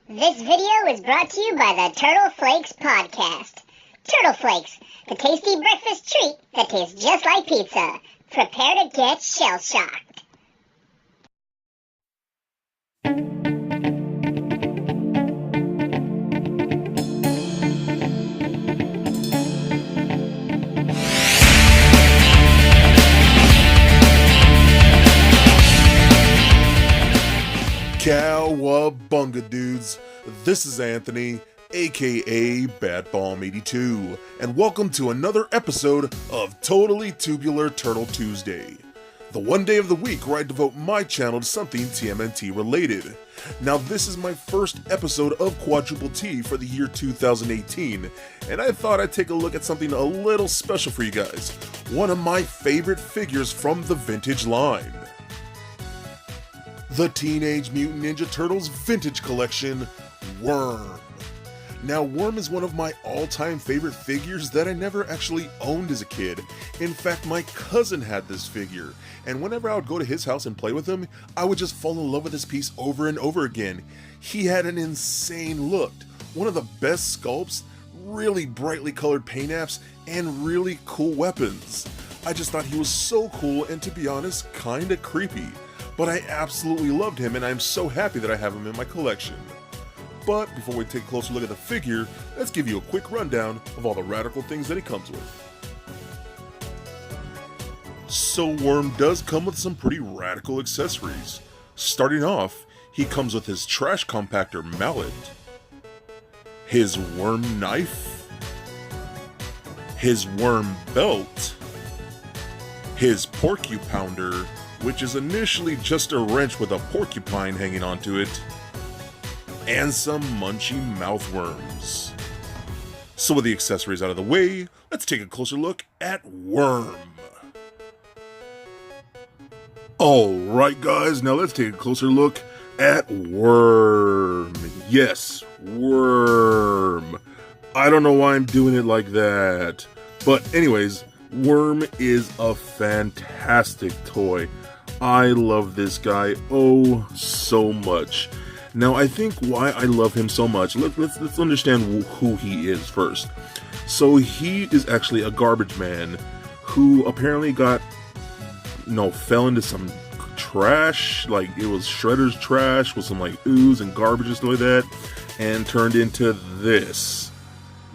This video is brought to you by the Turtle Flakes Podcast. Turtle Flakes, the tasty breakfast treat that tastes just like pizza. Prepare to get shell-shocked. Cowabunga dudes, this is Anthony, aka Batbomb82, and welcome to another episode of Totally Tubular Turtle Tuesday, the one day of the week where I devote my channel to something TMNT related. Now this is my first episode of Quadruple T for the year 2018, and I thought I'd take a look at something a little special for you guys, one of my favorite figures from the vintage line. The Teenage Mutant Ninja Turtles Vintage Collection, Wyrm. Now, Wyrm is one of my all-time favorite figures that I never actually owned as a kid. In fact, my cousin had this figure, and whenever I would go to his house and play with him, I would just fall in love with this piece over and over again. He had an insane look, one of the best sculpts, really brightly colored paint apps, and really cool weapons. I just thought he was so cool and, to be honest, kinda creepy. But I absolutely loved him, and I'm so happy that I have him in my collection. But before we take a closer look at the figure, let's give you a quick rundown of all the radical things that he comes with. So Wyrm does come with some pretty radical accessories. Starting off, he comes with his trash compactor Mallet, his Wyrm knife, his Wyrm belt, his Porky Pounder, which is initially just a wrench with a porcupine hanging onto it, and some munchy mouthworms. So with the accessories out of the way, let's take a closer look at Wyrm. Alright guys, now let's take a closer look at Wyrm. Yes, Wyrm. I don't know why I'm doing it like that. But anyways, Wyrm is a fantastic toy. I love this guy oh so much. Now I think why I love him so much, let's understand who he is first. So he is actually a garbage man who apparently fell into some trash, like it was Shredder's trash with some like ooze and garbage and stuff like that, and turned into this.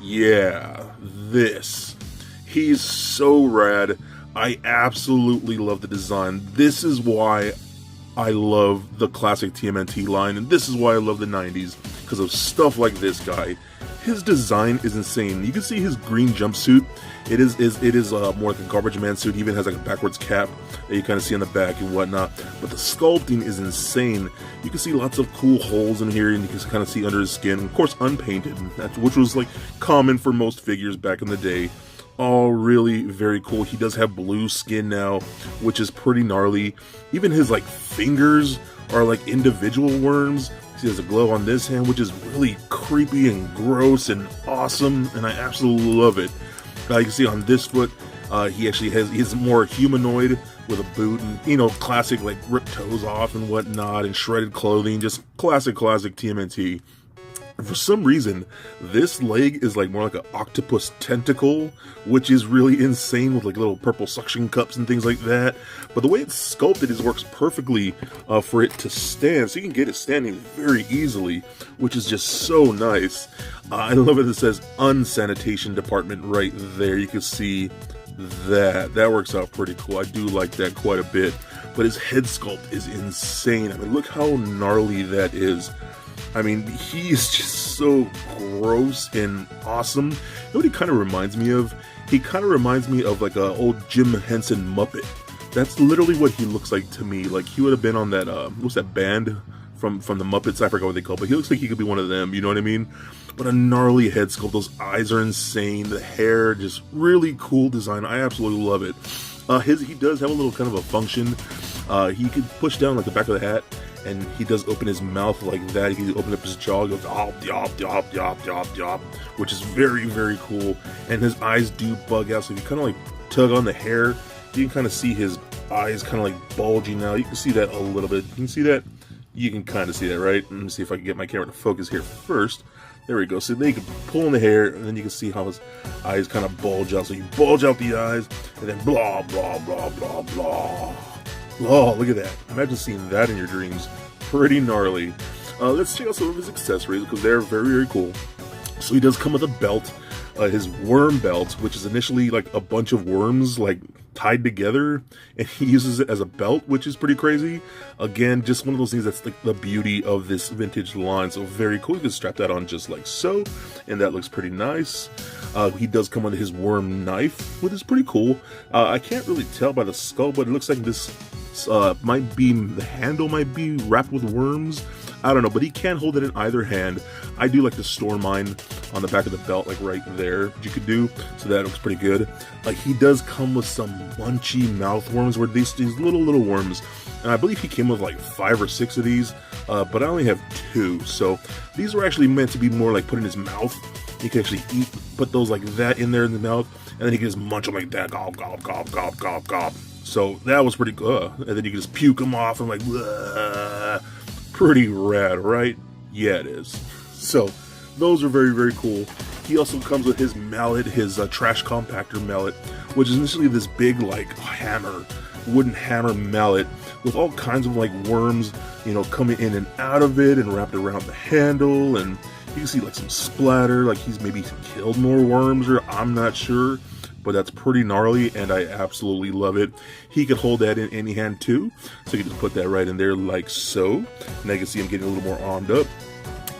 Yeah, this. He's so rad. I absolutely love the design. This is why I love the classic TMNT line, and this is why I love the 90s, because of stuff like this guy. His design is insane. You can see his green jumpsuit. It is more like a garbage man suit. He even has like a backwards cap that you kind of see on the back and whatnot. But the sculpting is insane. You can see lots of cool holes in here, and you can kind of see under his skin. Of course, unpainted, which was like common for most figures back in the day. All really very cool. He does have blue skin now, which is pretty gnarly. Even his like fingers are like individual worms. He has a glove on this hand, which is really creepy and gross and awesome, and I absolutely love it. You can see on this foot, he's more humanoid with a boot and, classic like ripped toes off and whatnot and shredded clothing, just classic TMNT. For some reason, this leg is like more like an octopus tentacle, which is really insane with like little purple suction cups and things like that. But the way it's sculpted works perfectly for it to stand, so you can get it standing very easily, which is just so nice. I love it. It says unsanitation department right there. You can see that works out pretty cool. I do like that quite a bit. But his head sculpt is insane. I mean, look how gnarly that is. I mean, he is just so gross and awesome. You know what he kind of reminds me of? He kind of reminds me of like a old Jim Henson Muppet. That's literally what he looks like to me. Like he would have been on that, what's that band from the Muppets? I forgot what they call it, but he looks like he could be one of them, you know what I mean? But a gnarly head sculpt. Those eyes are insane. The hair, just really cool design. I absolutely love it. He does have a little kind of a function. He can push down like the back of the hat, and he does open his mouth like that. He can open up his jaw, goes yop, yop, yop, yop, yop, yop, which is very, very cool. And his eyes do bug out, so if you kind of like tug on the hair, you can kind of see his eyes kind of like bulging out. You can see that a little bit. You can see that? You can kind of see that, right? Let me see if I can get my camera to focus here first. There we go. So they can pull in the hair, and then you can see how his eyes kind of bulge out. So you bulge out the eyes, and then blah, blah, blah, blah, blah. Oh, look at that. Imagine seeing that in your dreams. Pretty gnarly. Let's check out some of his accessories, because they're very, very cool. So he does come with a belt, his Wyrm belt, which is initially like a bunch of worms like tied together, and he uses it as a belt, which is pretty crazy. Again, just one of those things that's like the beauty of this vintage line. So very cool. You can strap that on just like so, and that looks pretty nice. He does come with his Wyrm knife, which is pretty cool. I can't really tell by the skull, but it looks like this might be, the handle might be wrapped with worms. I don't know, but he can hold it in either hand. I do like to store mine on the back of the belt, like right there, you could do, so that looks pretty good. He does come with some munchy mouth worms, where these little worms, and I believe he came with like 5 or 6 of these, but I only have 2, so these were actually meant to be more like put in his mouth. He can actually put those like that in there in the mouth, and then he can just munch them like that, gob, gob, gob, gob, gob, gob. So that was pretty good, and then you can just puke them off and like, bleh. Pretty rad, right? Yeah, it is. So those are very, very cool. He also comes with his mallet, his trash compactor mallet, which is initially this big like hammer, wooden hammer mallet with all kinds of like worms, you know, coming in and out of it and wrapped around the handle, and you can see like some splatter, like he's maybe killed more worms, or I'm not sure. But that's pretty gnarly, and I absolutely love it. He could hold that in any hand too, so you can just put that right in there like so. Now you can see him getting a little more armed up.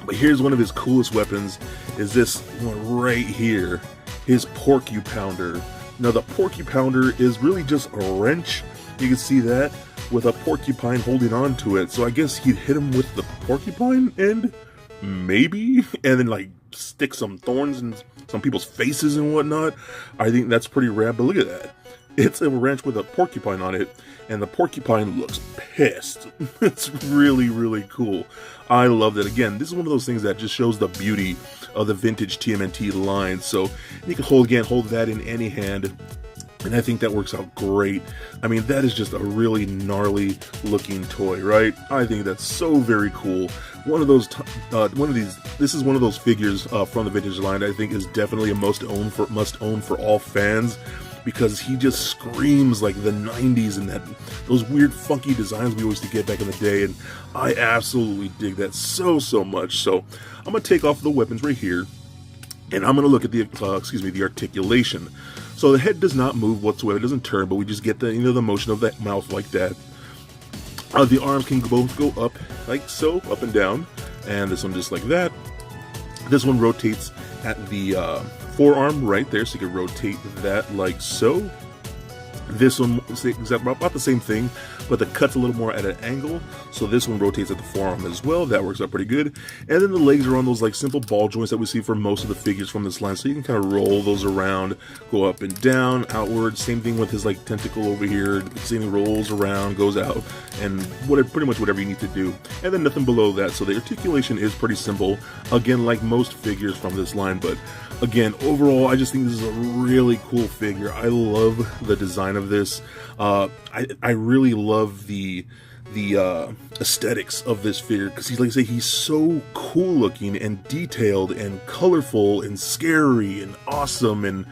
But here's one of his coolest weapons, is this one right here, his Porky Pounder. Now the Porky Pounder is really just a wrench, you can see that, with a porcupine holding on to it. So I guess he'd hit him with the porcupine end, maybe, and then like stick some thorns in some people's faces and whatnot. I think that's pretty rad, but look at that. It's a wrench with a porcupine on it, and the porcupine looks pissed. It's really, really cool. I love that. Again, this is one of those things that just shows the beauty of the vintage TMNT line. So you can hold that in any hand, and I think that works out great. I mean, that is just a really gnarly looking toy, right? I think that's so very cool. This is one of those figures from the vintage line I think is definitely a must own for all fans, because he just screams like the 90s and those weird funky designs we always used to get back in the day, and I absolutely dig that so much. So I'm gonna take off the weapons right here, and I'm gonna look at the articulation. So the head does not move whatsoever, it doesn't turn, but we just get the the motion of that mouth like that. The arms can both go up like so, up and down, and this one just like that. This one rotates at the forearm right there, so you can rotate that like so. This one is about the same thing, but the cut's a little more at an angle, so this one rotates at the forearm as well. That works out pretty good. And then the legs are on those like simple ball joints that we see for most of the figures from this line, so you can kind of roll those around, go up and down, outward. Same thing with his like tentacle over here. Same thing, rolls around, goes out, and pretty much whatever you need to do. And then nothing below that, so the articulation is pretty simple. Again, like most figures from this line, but again, overall, I just think this is a really cool figure. I love the design of this. I really love the aesthetics of this figure, because he's so cool looking and detailed and colorful and scary and awesome, and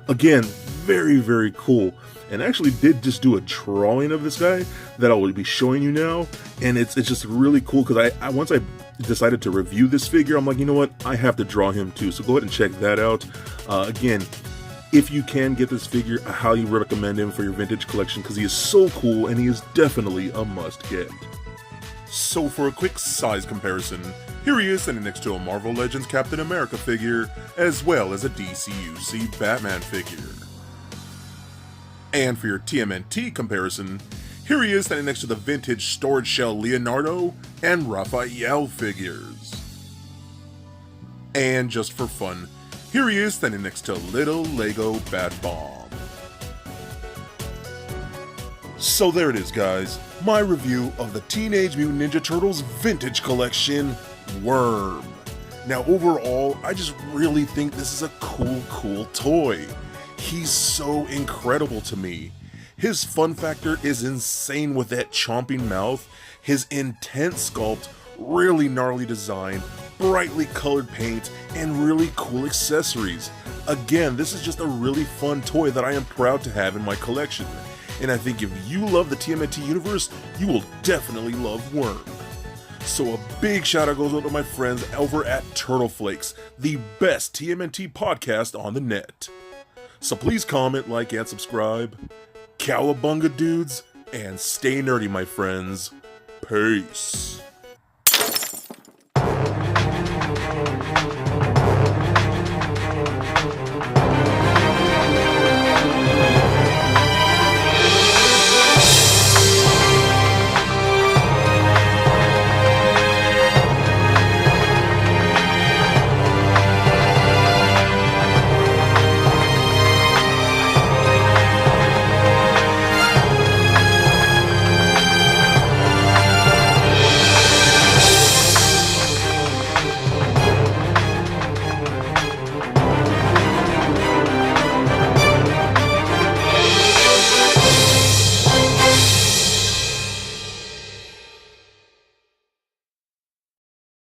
again, very, very cool. And I actually did just do a drawing of this guy that I will be showing you now, and it's just really cool, because once I decided to review this figure, I'm like, you know what, I have to draw him too, so go ahead and check that out. Again, if you can get this figure, I highly recommend him for your vintage collection, because he is so cool and he is definitely a must get. So for a quick size comparison, here he is standing next to a Marvel Legends Captain America figure, as well as a DCUC Batman figure. And for your TMNT comparison, here he is standing next to the vintage Storage Shell Leonardo and Raphael figures. And just for fun, here he is standing next to Little Lego Bad Bomb. So there it is, guys, my review of the Teenage Mutant Ninja Turtles Vintage Collection, Wyrm. Now overall, I just really think this is a cool toy. He's so incredible to me. His fun factor is insane with that chomping mouth, His intense sculpt, really gnarly design, brightly colored paint, and really cool accessories. Again, this is just a really fun toy that I am proud to have in my collection. And I think if you love the TMNT universe, you will definitely love Wyrm. So a big shout out goes out to my friends over at Turtle Flakes, the best TMNT podcast on the net. So please comment, like, and subscribe. Cowabunga dudes, and stay nerdy, my friends. Peace.